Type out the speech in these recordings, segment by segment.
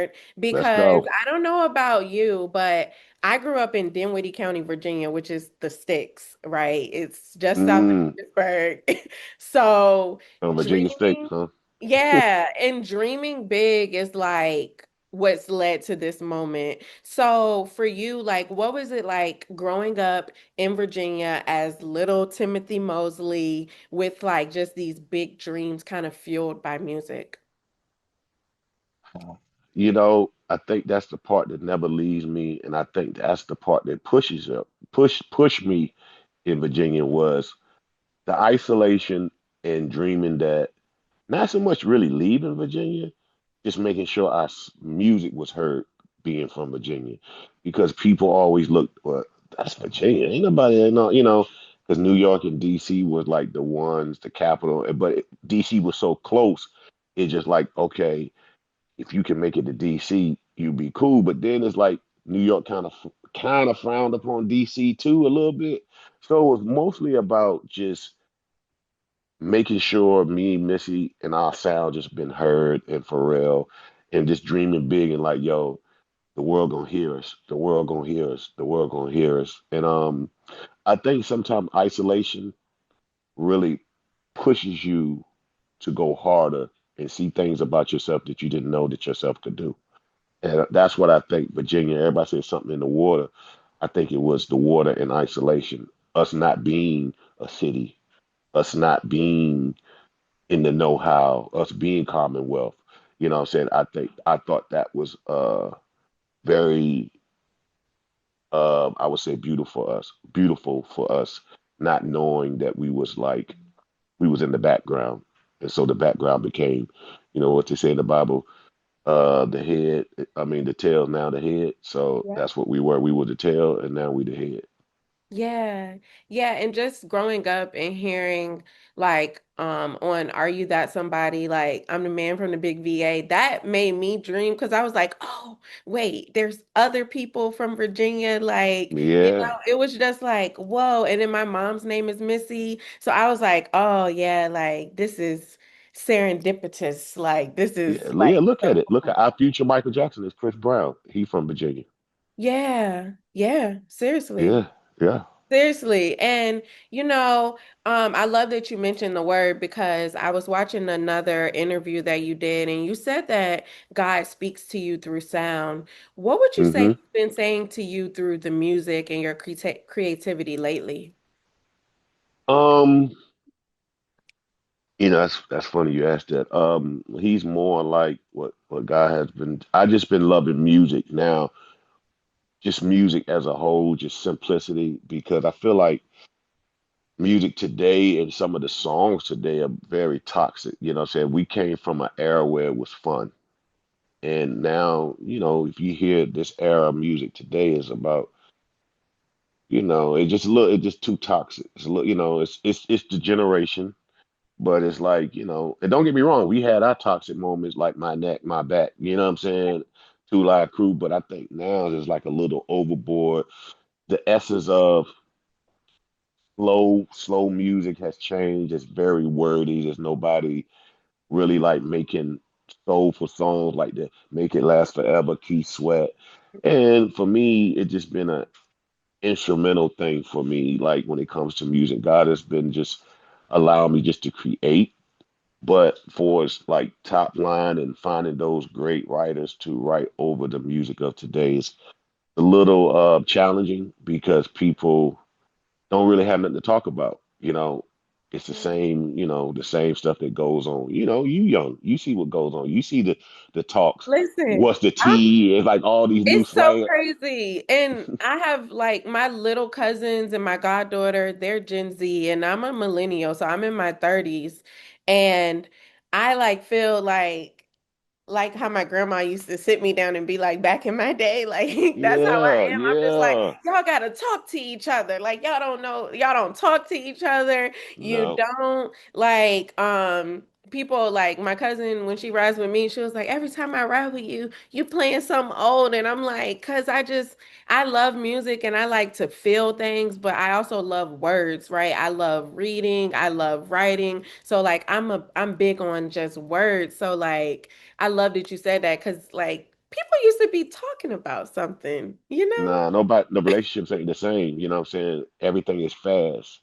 Let's because go. I don't know about you, but I grew up in Dinwiddie County, Virginia, which is the sticks, right? It's just south of Mm. Pittsburgh. So Virginia State, dreaming, huh? yeah, and dreaming big is like what's led to this moment. So for you, like, what was it like growing up in Virginia as little Timothy Mosley with like just these big dreams kind of fueled by music? I think that's the part that never leaves me, and I think that's the part that push me in Virginia was the isolation and dreaming that not so much really leaving Virginia, just making sure music was heard being from Virginia, because people always looked, well, that's Virginia, ain't nobody know, because New York and DC was like the ones, the capital, but DC was so close. It's just like, okay, if you can make it to DC, you'd be cool. But then it's like New York kind of frowned upon DC too a little bit. So it was mostly about just making sure me, Missy, and our sound just been heard and for real, and just dreaming big and like, yo, the world gonna hear us. The world gonna hear us. The world gonna hear us. And I think sometimes isolation really pushes you to go harder and see things about yourself that you didn't know that yourself could do. And that's what I think Virginia, everybody said something in the water. I think it was the water and isolation, us not being a city, us not being in the know-how, us being Commonwealth. You know what I'm saying? I thought that was very I would say beautiful for us, not knowing that we was in the background. And so the background became, what they say in the Bible, the head, I mean the tail now the head. So that's what we were. We were the tail and now we the head. Yeah. Yeah, and just growing up and hearing like on Are You That Somebody, like I'm the man from the big VA, that made me dream because I was like, "Oh, wait, there's other people from Virginia." Like, Yeah. it was just like, "Whoa." And then my mom's name is Missy. So I was like, "Oh, yeah, like this is serendipitous. Like this Yeah, is yeah, like look at so it. Look cool." at our future Michael Jackson is Chris Brown. He from Virginia. Yeah. Yeah, seriously. Yeah, yeah. Seriously. And I love that you mentioned the word because I was watching another interview that you did and you said that God speaks to you through sound. What would you say hmm he's been saying to you through the music and your creativity lately? Um, that's funny you asked that. He's more like what God has been. I just been loving music now, just music as a whole, just simplicity, because I feel like music today and some of the songs today are very toxic. You know what I'm saying? We came from an era where it was fun. And now, if you hear this era of music today is about, it's just too toxic. It's a little, it's the generation. But it's like, and don't get me wrong, we had our toxic moments like my neck, my back, you know what I'm saying? Two Live Crew, but I think now it's like a little overboard. The essence of slow music has changed. It's very wordy. There's nobody really like making soulful songs like that. Make It Last Forever, Key Sweat. And for me, it's just been a instrumental thing for me. Like when it comes to music, God has been just allowing me just to create. But for it's like top line and finding those great writers to write over the music of today is a little challenging because people don't really have nothing to talk about. It's the same stuff that goes on. You young, you see what goes on. You see the talks. Listen, What's the I'm tea? It's like all these new It's so slang. crazy. And I have like my little cousins and my goddaughter, they're Gen Z, and I'm a millennial, so I'm in my 30s. And I like feel like how my grandma used to sit me down and be like back in my day, like that's how Yeah, I am. I'm just like, yeah. y'all gotta talk to each other. Like y'all don't know, y'all don't talk to each other. You No. don't like people like my cousin when she rides with me, she was like, every time I ride with you, you playing something old. And I'm like, cause I love music and I like to feel things, but I also love words, right? I love reading, I love writing. So like I'm big on just words. So like I love that you said that because, like, people used to be talking about something, you know? Nah, nobody, the relationships ain't the same. You know what I'm saying? Everything is fast.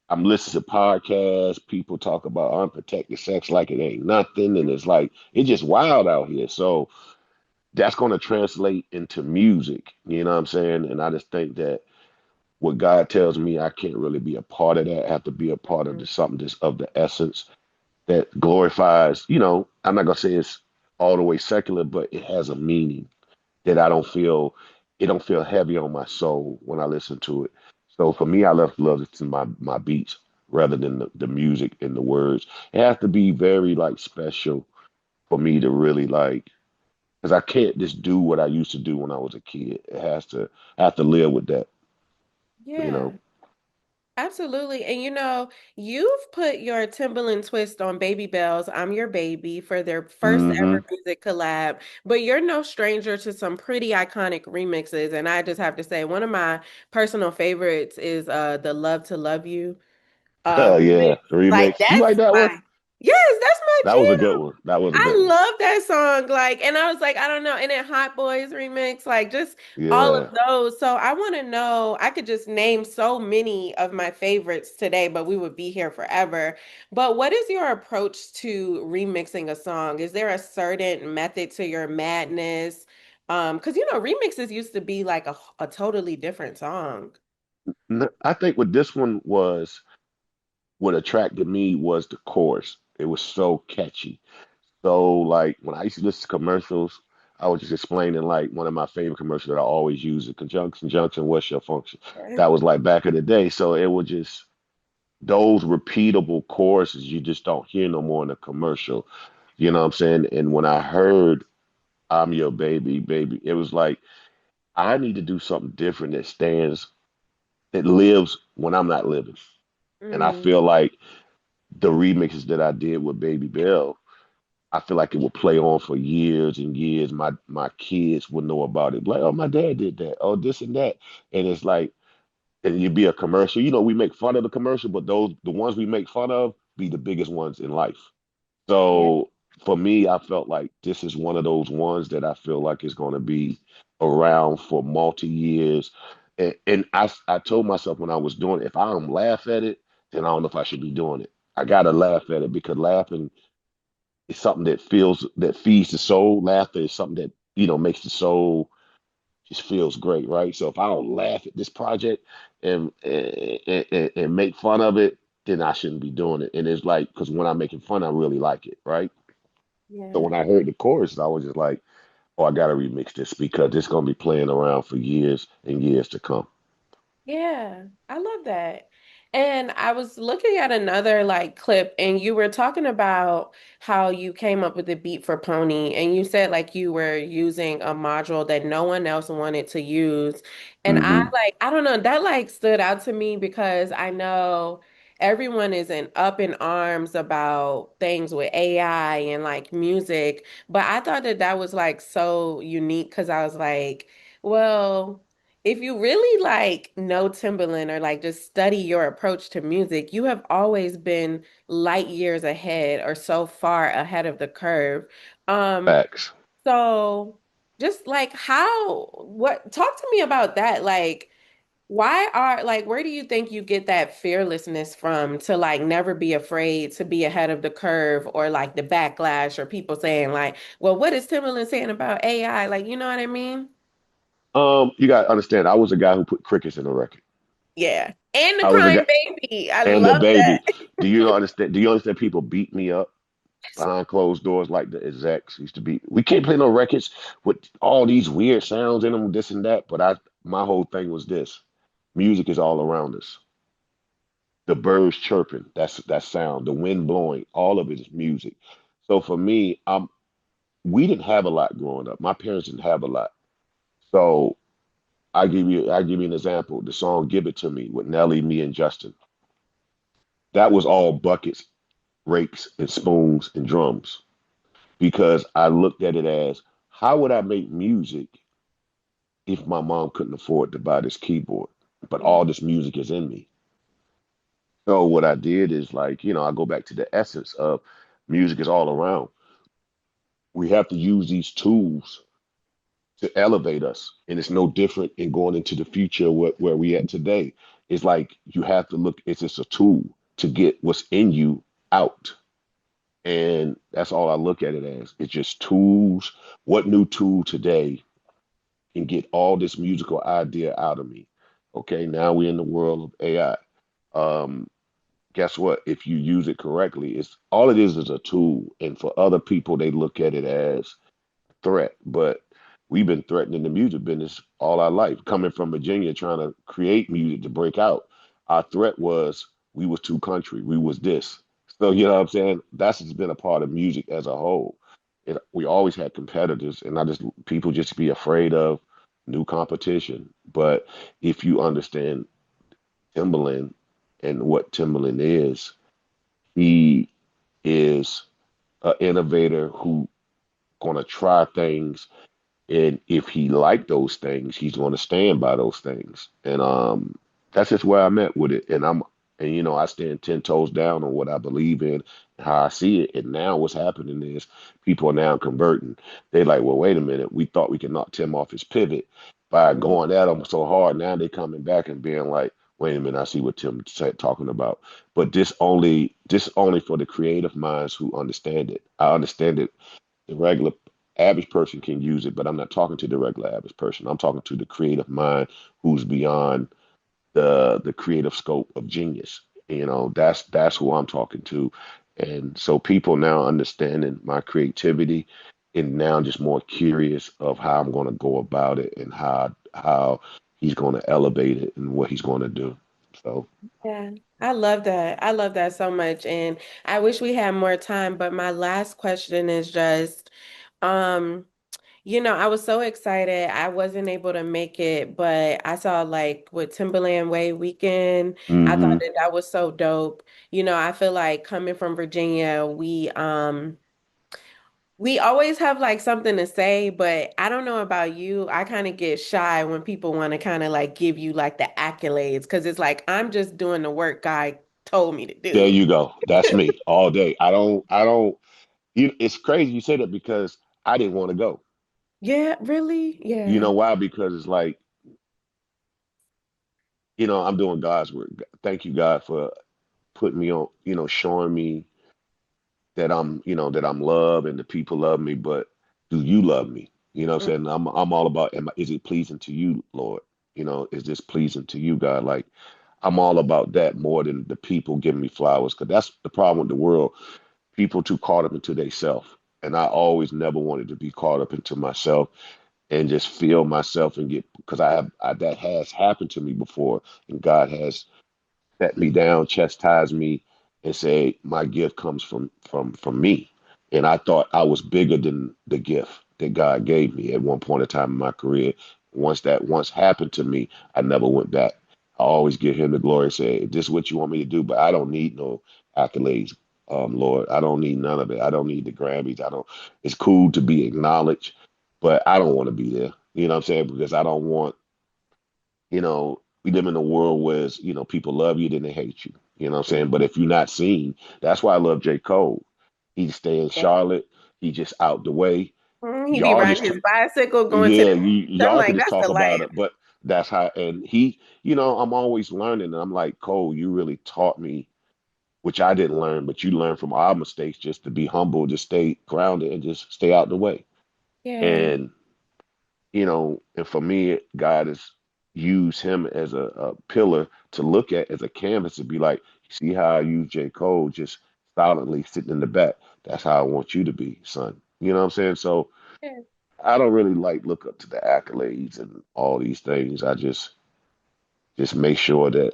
I'm listening to podcasts. People talk about unprotected sex like it ain't nothing, and it's like it's just wild out here. So that's going to translate into music. You know what I'm saying? And I just think that what God tells me, I can't really be a part of that. I have to be a part of the something that's of the essence that glorifies. You know, I'm not gonna say it's all the way secular, but it has a meaning that I don't feel. It don't feel heavy on my soul when I listen to it. So for me, I love to my beats rather than the music and the words. It has to be very like special for me to really like because I can't just do what I used to do when I was a kid. It has to I have to live with that, you Yeah. know. Absolutely. And you've put your Timbaland twist on Baby Bells, I'm Your Baby for their first Hmm. ever music collab. But you're no stranger to some pretty iconic remixes. And I just have to say, one of my personal favorites is the Love to Love You remix. Yeah, Like remix. You that's like that one? my yes, that's my That was a good jam. one. That was a good I one. love that song. Like, and I was like, I don't know. And then Hot Boys remix, like just all of Yeah. those. So I want to know, I could just name so many of my favorites today, but we would be here forever. But what is your approach to remixing a song? Is there a certain method to your madness? Because remixes used to be like a totally different song. I think what this one was, what attracted me was the chorus. It was so catchy. So like when I used to listen to commercials, I was just explaining like one of my favorite commercials that I always use, the conjunction, junction, what's your function? Yeah. That was like back in the day. So it was just those repeatable choruses you just don't hear no more in a commercial. You know what I'm saying? And when I heard I'm Your Baby, baby, it was like I need to do something different that stands, that lives when I'm not living. And I Mm, feel like the remixes that I did with Baby Bell, I feel like it will play on for years and years. My kids will know about it. Like, oh, my dad did that. Oh, this and that. And it's like, and you'd be a commercial. You know, we make fun of the commercial, but those the ones we make fun of be the biggest ones in life. yeah. So for me, I felt like this is one of those ones that I feel like is going to be around for multi years. And I told myself when I was doing it, if I don't laugh at it, then I don't know if I should be doing it. I gotta laugh at it because laughing is something that feeds the soul. Laughter is something that makes the soul just feels great, right? So if I don't laugh at this project and make fun of it, then I shouldn't be doing it. And it's like because when I'm making fun, I really like it, right? So Yeah. when I heard the chorus, I was just like, "Oh, I gotta remix this because it's gonna be playing around for years and years to come." Yeah, I love that. And I was looking at another like clip, and you were talking about how you came up with the beat for Pony, and you said like you were using a module that no one else wanted to use. And Hmm. I don't know, that like stood out to me because I know everyone is in up in arms about things with AI and like music, but I thought that that was like so unique because I was like, well, if you really like know Timberland or like just study your approach to music, you have always been light years ahead or so far ahead of the curve. Um, Facts. so just like talk to me about that. Like, where do you think you get that fearlessness from to like never be afraid to be ahead of the curve or like the backlash or people saying like, well, what is Timberland saying about AI? Like, you know what I mean? You gotta understand, I was a guy who put crickets in a record. Yeah. And the I was a guy, crying baby. I and the love baby. that. Do you understand? People beat me up behind closed doors, like the execs used to be. We can't play no records with all these weird sounds in them, this and that. But my whole thing was this: music is all around us. The birds chirping, that's that sound. The wind blowing, all of it is music. So for me, we didn't have a lot growing up. My parents didn't have a lot. So I give you an example. The song "Give It to Me" with Nelly, me, and Justin. That was all buckets, rakes, and spoons and drums because I looked at it as how would I make music if my mom couldn't afford to buy this keyboard, but all Mhm. this music is in me. So what I did is like, I go back to the essence of music is all around. We have to use these tools to elevate us. And it's no different in going into the future where we at today. It's like you have to look, it's just a tool to get what's in you out. And that's all I look at it as. It's just tools. What new tool today can get all this musical idea out of me? Okay, now we're in the world of AI. Um, guess what? If you use it correctly, it's all it is a tool. And for other people, they look at it as threat, but we've been threatening the music business all our life. Coming from Virginia, trying to create music to break out, our threat was we was too country, we was this. So you know what I'm saying? That's just been a part of music as a whole. We always had competitors, and I just people just be afraid of new competition. But if you understand Timbaland and what Timbaland is, he is an innovator who gonna try things, and if he liked those things, he's going to stand by those things. And that's just where I'm at with it. And I stand 10 toes down on what I believe in, how I see it. And now what's happening is people are now converting. They're like, well, wait a minute, we thought we could knock Tim off his pivot by Mhm. going at him so hard. Now they're coming back and being like, wait a minute, I see what Tim said talking about. But this only for the creative minds who understand it. I understand it, the regular average person can use it, but I'm not talking to the regular average person. I'm talking to the creative mind who's beyond the creative scope of genius. That's who I'm talking to. And so people now understanding my creativity and now just more curious of how I'm going to go about it and how he's going to elevate it and what he's going to do. So Yeah, I love that. I love that so much. And I wish we had more time, but my last question is just, um, I was so excited. I wasn't able to make it, but I saw like with Timberland Way weekend. I thought hmm that that was so dope. I feel like coming from Virginia, we always have like something to say, but I don't know about you. I kind of get shy when people want to kind of like give you like the accolades because it's like I'm just doing the work God told me to there do. you go. That's me all day. I don't. It's crazy you say that because I didn't want to go. Yeah, really? You Yeah. know why? Because it's like, I'm doing God's work. Thank you, God, for putting me on, showing me that I'm loved and the people love me, but do you love me? You know what I'm saying? I'm all about, is it pleasing to you, Lord? Is this pleasing to you, God? Like, I'm all about that more than the people giving me flowers, because that's the problem with the world. People too caught up into themselves. And I always never wanted to be caught up into myself and just feel myself and get, because that has happened to me before, and God has set me down, chastise me, and say my gift comes from me. And I thought I was bigger than the gift that God gave me at one point in time in my career. Once happened to me, I never went back. I always give him the glory and say, this is what you want me to do, but I don't need no accolades, Lord. I don't need none of it. I don't need the Grammys. I don't It's cool to be acknowledged, but I don't want to be there. You know what I'm saying? Because I don't want, we live in a world where, people love you, then they hate you. You know what I'm saying? But if you're not seen, that's why I love J. Cole. He stay in Yeah. Charlotte. He just out the way. He be Y'all riding just, his bicycle going to yeah, the I'm y'all can like, just that's the talk life. about it. But that's how, and I'm always learning. And I'm like, Cole, you really taught me, which I didn't learn, but you learn from our mistakes just to be humble, just stay grounded and just stay out the way. Yeah. And and for me, God has used him as a pillar to look at as a canvas to be like, see how I use J. Cole just silently sitting in the back. That's how I want you to be, son. You know what I'm saying? So Yeah. I don't really like look up to the accolades and all these things. I just make sure that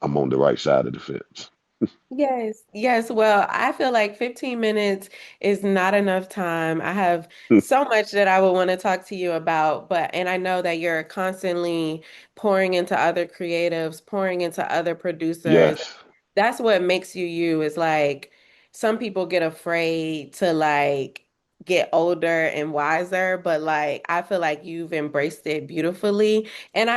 I'm on the right side of the fence. Yes, yes. Well, I feel like 15 minutes is not enough time. I have so much that I would want to talk to you about, and I know that you're constantly pouring into other creatives, pouring into other producers. Yes. That's what makes you you is like some people get afraid to like get older and wiser, but like I feel like you've embraced it beautifully. And I